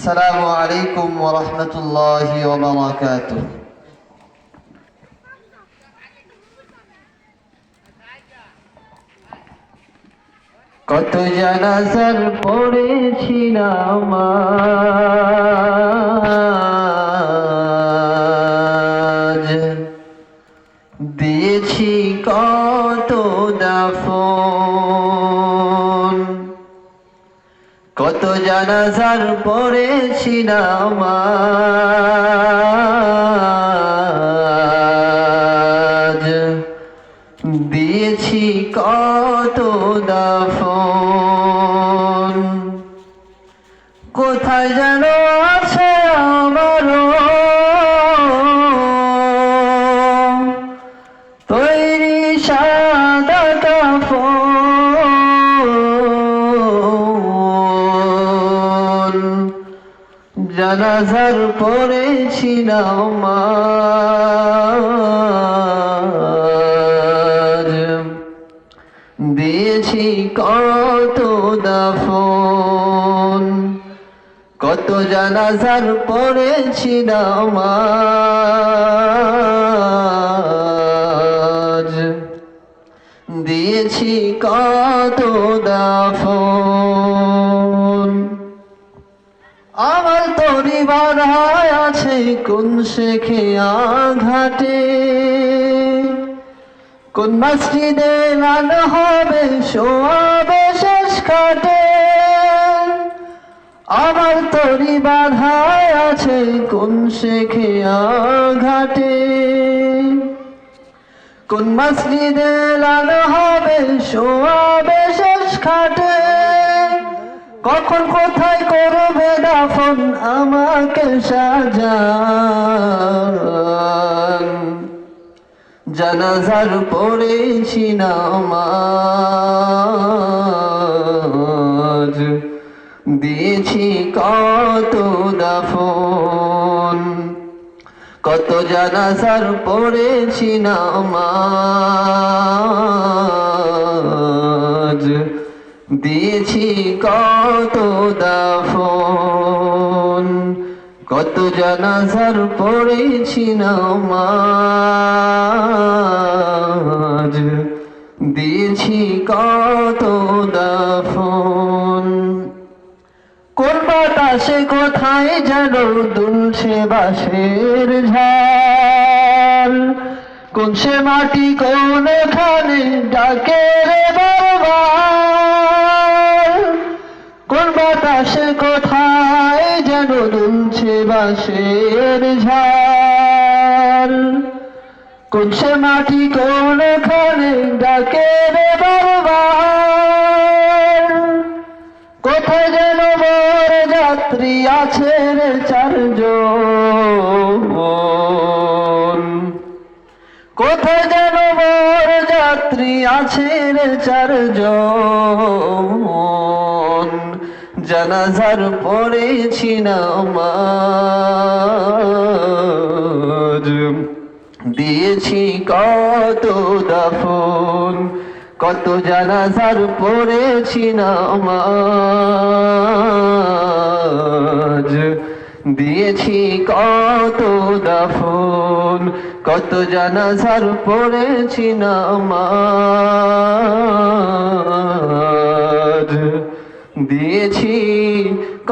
আসসালামু আলাইকুম ওয়া রাহমাতুল্লাহি ওয়া বারাকাতুহু। কত জানাজার পড়েছি নামাজ, দিয়েছি কত দাফন। কত জানাজার পড়েছি নামাজ, দিয়েছি কত দাফন। কোথায় যেন আছে আমারও তৈরি সাদা কাফন। জানাজার পড়েছি নামাজ, দিয়েছি কত দাফন। কত জানাজার পড়েছি নামাজ, দিয়েছি কত দাফন। আমার তরি বাধায় আছে কোন শেখে আঘাটে, কোন মসজিদে লাল হবে শোয়াবে শেষ খাটে। আমার তরি বাধায় আছে কোন শেখে আঘাটে, কোন মসজিদে লাল হবে শোয়াবে শেষ খাটে। কখন কোথায় করবে দাফন আমাকে সাজান। জানাজার পড়েছি নামাজ, দিয়েছি কত দাফন। কত জানাজার পড়েছি নামাজ, দিয়েছি কত দাফন। কত জানাজার পড়েছি নামাজ, দিয়েছি কত দাফন। কোন বাতাসে কোথায় যেন দুলছে বাঁশের ঝাল, কোন সে মাটি কোনখানে ডাকে রে বারবার। কোন বাতাসে কোথায় যেন দুলছে বাঁশের ঝাল, কোন সে মাটি কোনখানে ডাকে রে বারবার। কোথায় যেন মোর যাত্রী আছে রে চারজন, কোথায় যেন মোর যাত্রী আছে রে চারজন। জানাজার পড়েছি নামাজ, দিয়েছি কত দাফন। কত জানাজার পড়েছি নামাজ, দিয়েছি কত দাফন। কত জানাজার পড়েছি নামাজ, দিয়েছি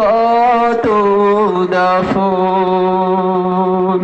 কত দাফন।